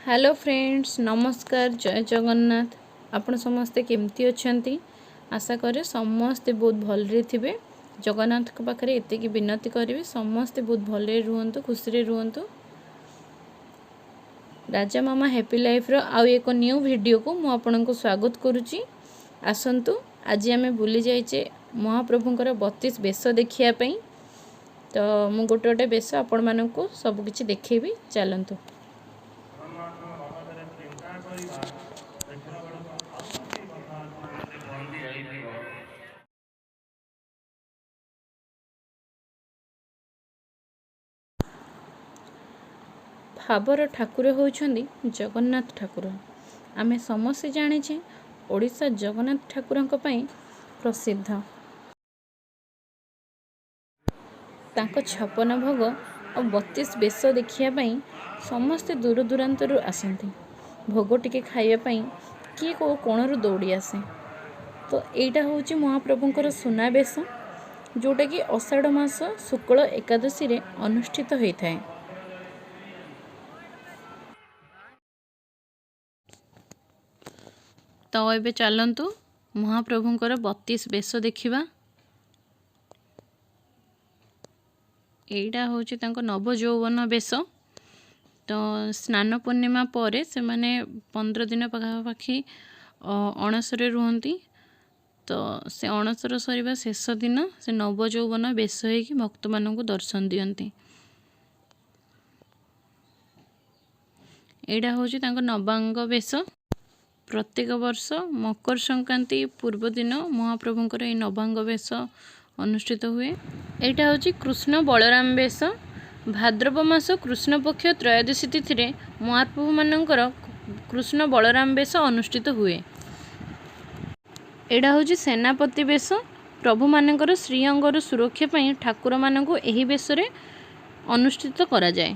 Hello friends, नमस्कार, जय जगन्नाथ। आपण समस्ते केमती अछंती? आशा करे समस्ते बहुत भलरे थिबे। जगन्नाथ के पाखरे एतिकी विनती करिवे समस्ते बहुत भलरे रुहंतु, खुशी रुहंतु। राजा मामा हैप्पी लाइफ रो आउ एक न्यू वीडियो को मु आपनको स्वागत करूची। आसंतु आज आमे बुली जाइचे महाप्रभुंकर 32 बेश देखिया पई। तो मु गोटे गोटे बेश आपण माननको सब किछि देखैबी, चलंतु। भावर ठाकुर होउछंदी जगन्नाथ ठाकुर। आमे समस्ते जानिछे ओडिशा जगन्नाथ ठाकुरंक पई प्रसिद्ध। तांको 56 भोग और 32 बेश देखिया पई समस्ते दूर दूरांतरु आसंती। भोग टिके खाइया पई किए को कोणरु दौड़ी आसे। तो एटा होउची महाप्रभुंकर सुना बेश, जोटा कि आषाढ़ मास शुक्ल एकादशी रे अनुष्ठित होइथाय। तो एबे चलंतु महाप्रभुंकर 32 बेश देखिबा। एटा होची तांको नव यौवन बेश। तो स्नान पूर्णिमा परे से माने 15 दिन पाखापाखि अणसरे रुहंती। तो से अणसर सरीबा शेष दिन से नव यौवन बेश होइकी भक्त माननकु दर्शन दियंती। एटा होची तांको नवांग बेश। प्रत्येक वर्ष मकर संक्रांति पूर्व दिन महाप्रभुंकर ए नवांग बेश अनुष्ठित हुए। एटा होची कृष्ण बलराम बेश। भाद्रव मास कृष्ण पक्ष त्रयोदशी तिथि रे महाप्रभु माननकर कृष्ण बलराम बेश अनुष्ठित हुए। एटा होची सेनापति बेश। प्रभु माननकर श्री अंगर सुरक्षा पई ठाकुर माननकु एही बेश रे अनुष्ठित करा जाय।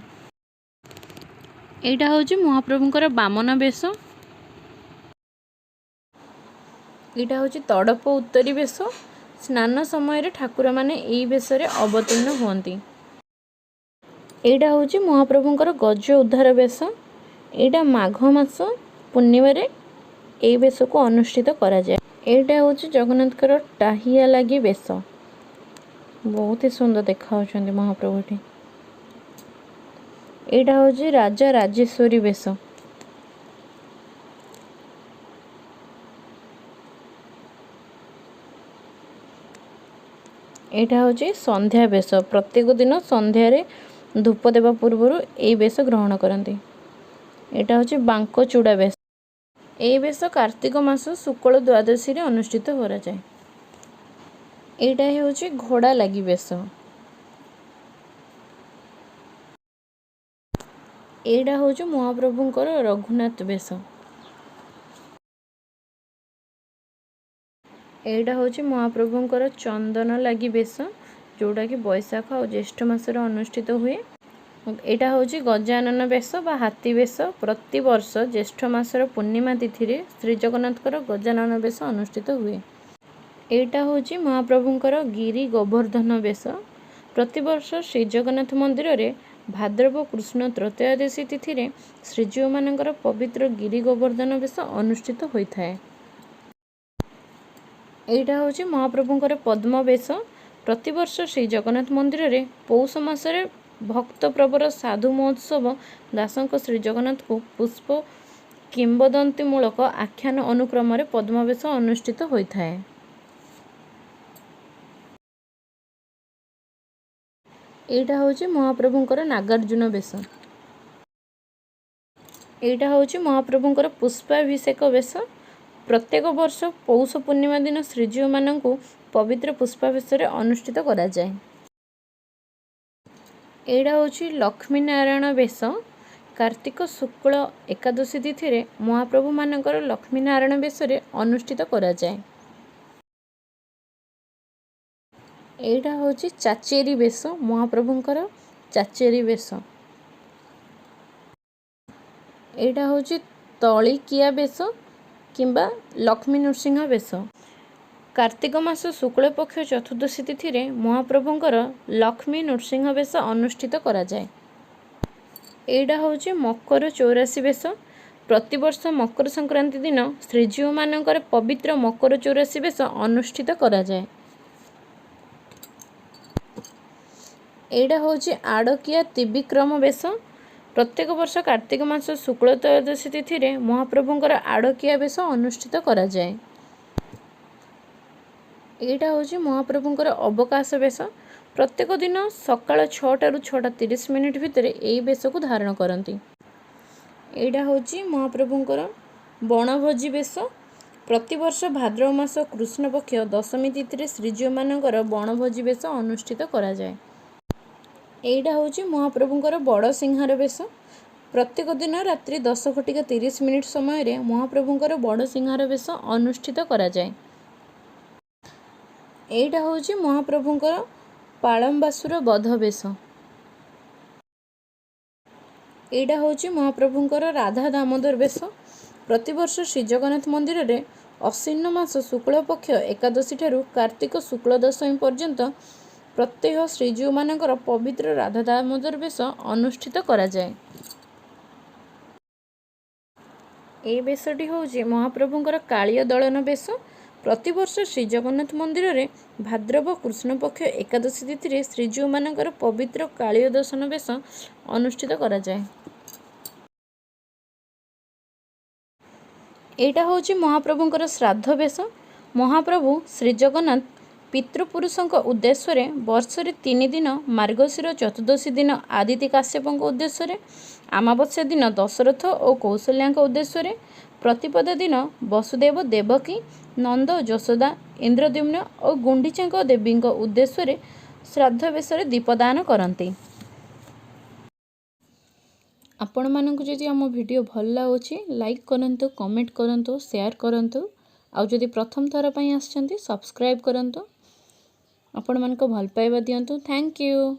एटा होची महाप्रभुंकर बामन बेश। एटा होची तड़प उत्तरी बेश। स्नान समय रे ठाकुर माने एही बेश रे अवतीर्ण होंती। एटा होची महाप्रभुंकर गज उद्धार बेश। एटा माघ मास पूर्णिमा रे एही बेश को अनुष्ठित करा जाय। एटा होची जगन्नाथकर टाहिया लागी बेश। बहुत ही सुंदर देखा होचंदी महाप्रभुटी। एटा होची राजा राजेश्वरी बेश। एटा होची संध्या बेश। प्रत्येक दिन संध्या रे धूप देवा पूर्व ए बेश ग्रहण करती। एटा होची बांको चूड़ा बेश। ए बेश कार्तिक मास शुक्ल द्वादशी रे अनुष्ठित हो जाए। एटा होची घोड़ा लागी बेश। एटा होची महाप्रभुंकर रघुनाथ बेश। एटा होची महाप्रभुंकर चंदन लागी बेश, जोड़ा कि बैशाख और ज्येष्ठ मास रे अनुष्ठित हुए। एटा होची गजानन बेश बा हाथी बेश। प्रति वर्ष ज्येष्ठ मासर पूर्णिमा तिथि रे श्री जगन्नाथकर गजानन बेश अनुष्ठित हुए। एटा होची महाप्रभुंकर गिरी गोवर्धन बेश। प्रति वर्ष श्री जगन्नाथ मंदिर रे भाद्रव कृष्ण त्रयोदशी तिथि रे श्रीजीव मानकर पवित्र गिरी गोवर्धन बेश अनुष्ठित होइथाय। एटा होची महाप्रभुंकर पद्म बेश। प्रति वर्ष श्री जगन्नाथ मंदिर रे पौष मास रे भक्त प्रवर साधु महोत्सव दासंक श्री जगन्नाथ को पुष्प किंबदंती मूलक आख्यान अनुक्रम रे पद्मवेश अनुष्ठित होइथाय। एटा होची महाप्रभुंकर नागार्जुन बेश। एटा होची महाप्रभुंकर पुष्पाभिषेक बेश। प्रत्येक वर्ष पौष पूर्णिमा दिन श्रीजीव माननकु पवित्र पुष्पाभिषेक रे अनुष्ठित करा जाय। एटा होची लक्ष्मी नारायण बेश। कार्तिक शुक्ल एकादशी तिथि रे महाप्रभु मानकर लक्ष्मी नारायण बेश रे अनुष्ठित करा जाय। एटा होची चाचेरी बेश। महाप्रभुंकर चाचेरी बेश। एटा होची तळिकिया बेश किंबा लक्ष्मी नृसिंह बेश। कार्तिक मास शुक्ल पक्ष चतुर्दशी तिथि रे महाप्रभुंकर लक्ष्मी नृसिंह बेश अनुष्ठित करा जाय। एटा होची मकर चौरासी बेश। प्रतिवर्ष मकर संक्रांति दिन श्रीजीव मानकर पवित्र मकर चौरासी बेश अनुष्ठित करा जाए। एटा होची आड़किया त्रिविक्रम बेश। प्रत्येक वर्ष कार्तिक मास शुक्ल त्रयोदशी तिथि रे महाप्रभुंकर आड़किया बेश अनुष्ठित करा जाए। एटा होची महाप्रभुंकर अवकाश बेश। प्रत्येक दिन सकाळ 6टा रु 6:30 भितर एई बेश को धारण करती। एटा होची महाप्रभुंकर बनभोजी बेश। प्रतिवर्ष भाद्रव मास कृष्ण पक्ष दशमी तिथि रे श्रीजीव मानकर बनभोजी बेश अनुष्ठित करा जाए। एटा होची महाप्रभुंकर बड़ सिंहार बेश। प्रत्येक दिन रात्रि 10:30 समय रे महाप्रभुंकर बड़ सिंहार बेश अनुष्ठित करा जाए। एटा होची महाप्रभुंकर पाळंबासुर बध बेश। एटा होची महाप्रभुंकर राधा दामोदर बेश। प्रतिवर्ष श्री जगन्नाथ मंदिर रे अश्विन मास शुक्ल पक्ष एकादशी ठारू कार्तिक शुक्ल दशमी पर्यंत प्रत्येक श्रीजीव मानकर पवित्र राधा दामोदर बेश अनुष्ठित करा जाए। ए बेशटी होची महाप्रभुंकर कालिय दळन बेश। प्रतिवर्ष श्री जगन्नाथ मंदिर रे भाद्रव कृष्ण पक्ष एकादशी तिथि रे श्रीजीव मानकर पवित्र कालिय दर्शन बेश अनुष्ठित करा जाए। एटा होची महाप्रभुंकर श्राद्ध बेश। महाप्रभु श्री जगन्नाथ पितृपुरुषों उद्देश्य वर्ष 3 दिन मार्गशीर चतुर्दशी दिन आदित्य काश्यप उद्देश्य, अमावस्या दिन दशरथ और कौशल्या उद्देश्य, प्रतिपदा दिन वसुदेव देवकी नंद यशोदा इंद्रद्युम्न और गुंडीचा देवी उद्देश्य श्राद्ध बेश दीपदान करती। आपण मानक जदि आम वीडियो भल लगुच लाइक करंतु, कमेंट करंतु, शेयर करंतु। आउ जदि प्रथम थर पई आछंती सब्सक्राइब करंतु। आपण मानक भल पाइबा दियंतु। Thank you.